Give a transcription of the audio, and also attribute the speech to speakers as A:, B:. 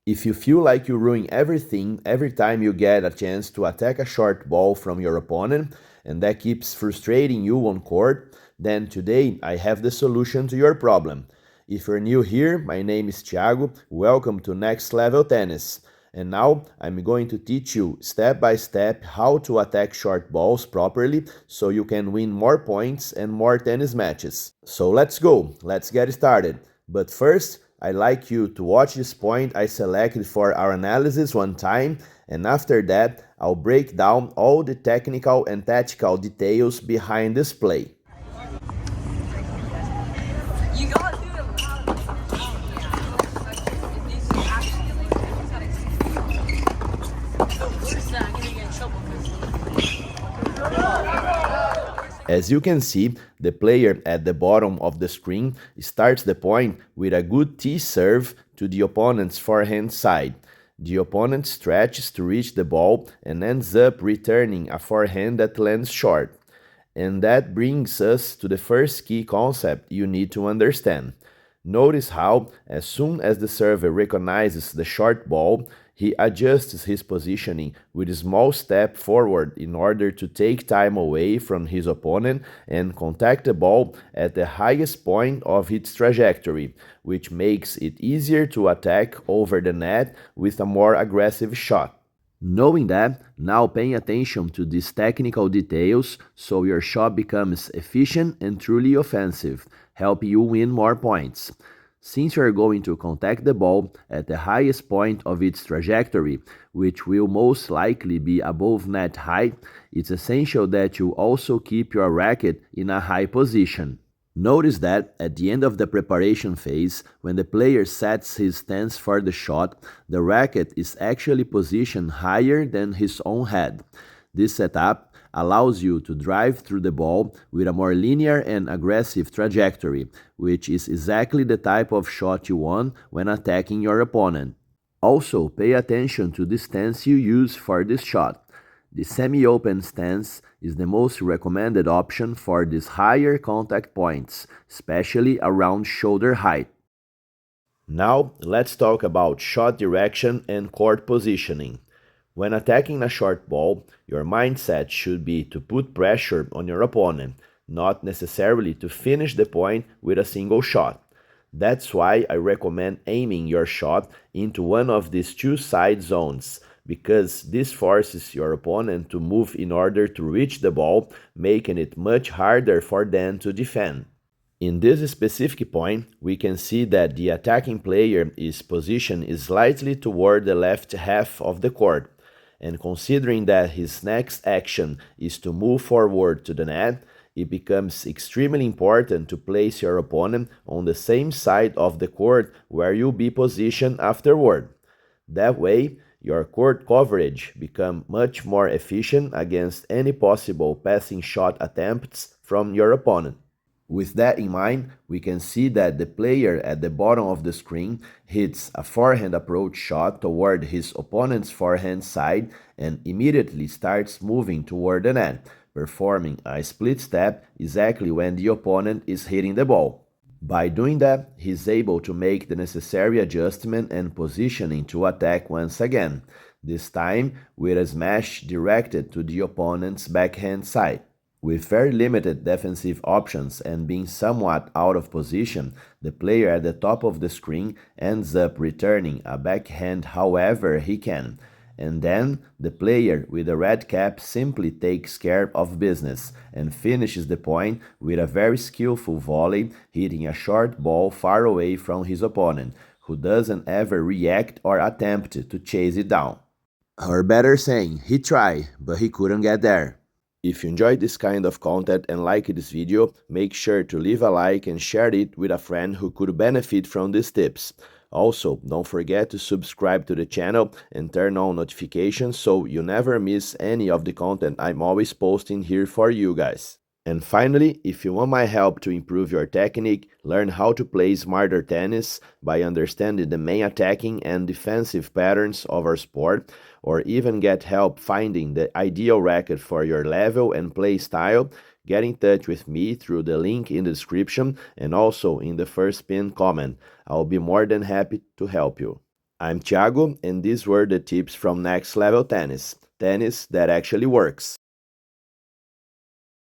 A: If you feel like you ruin everything every time you get a chance to attack a short ball from your opponent, and that keeps frustrating you on court, then today I have the solution to your problem. If you're new here, my name is Thiago, welcome to Next Level Tennis. And now I'm going to teach you step by step how to attack short balls properly so you can win more points and more tennis matches. So let's go, let's get started. But first, I'd like you to watch this point I selected for our analysis one time, and after that, I'll break down all the technical and tactical details behind this play.
B: You gotta do it loud. If these actually like things that exist. The worst that I'm gonna get in trouble
A: As you can see, the player at the bottom of the screen starts the point with a good T serve to the opponent's forehand side. The opponent stretches to reach the ball and ends up returning a forehand that lands short. And that brings us to the first key concept you need to understand. Notice how, as soon as the server recognizes the short ball, he adjusts his positioning with a small step forward in order to take time away from his opponent and contact the ball at the highest point of its trajectory, which makes it easier to attack over the net with a more aggressive shot. Knowing that, now paying attention to these technical details so your shot becomes efficient and truly offensive, helping you win more points. Since you are going to contact the ball at the highest point of its trajectory, which will most likely be above net height, it's essential that you also keep your racket in a high position. Notice that at the end of the preparation phase, when the player sets his stance for the shot, the racket is actually positioned higher than his own head. This setup allows you to drive through the ball with a more linear and aggressive trajectory, which is exactly the type of shot you want when attacking your opponent. Also, pay attention to the stance you use for this shot. The semi-open stance is the most recommended option for these higher contact points, especially around shoulder height. Now, let's talk about shot direction and court positioning. When attacking a short ball, your mindset should be to put pressure on your opponent, not necessarily to finish the point with a single shot. That's why I recommend aiming your shot into one of these two side zones, because this forces your opponent to move in order to reach the ball, making it much harder for them to defend. In this specific point, we can see that the attacking player is positioned slightly toward the left half of the court, and considering that his next action is to move forward to the net, it becomes extremely important to place your opponent on the same side of the court where you'll be positioned afterward. That way, your court coverage becomes much more efficient against any possible passing shot attempts from your opponent. With that in mind, we can see that the player at the bottom of the screen hits a forehand approach shot toward his opponent's forehand side and immediately starts moving toward the net, performing a split step exactly when the opponent is hitting the ball. By doing that, he's able to make the necessary adjustment and positioning to attack once again, this time with a smash directed to the opponent's backhand side. With very limited defensive options and being somewhat out of position, the player at the top of the screen ends up returning a backhand however he can, and then the player with the red cap simply takes care of business and finishes the point with a very skillful volley, hitting a short ball far away from his opponent, who doesn't ever react or attempt to chase it down. Or better saying, he tried, but he couldn't get there. If you enjoyed this kind of content and like this video, make sure to leave a like and share it with a friend who could benefit from these tips. Also, don't forget to subscribe to the channel and turn on notifications so you never miss any of the content I'm always posting here for you guys. And finally, if you want my help to improve your technique, learn how to play smarter tennis by understanding the main attacking and defensive patterns of our sport, or even get help finding the ideal racket for your level and play style, get in touch with me through the link in the description and also in the first pinned comment. I'll be more than happy to help you. I'm Thiago, and these were the tips from Next Level Tennis. Tennis that actually works.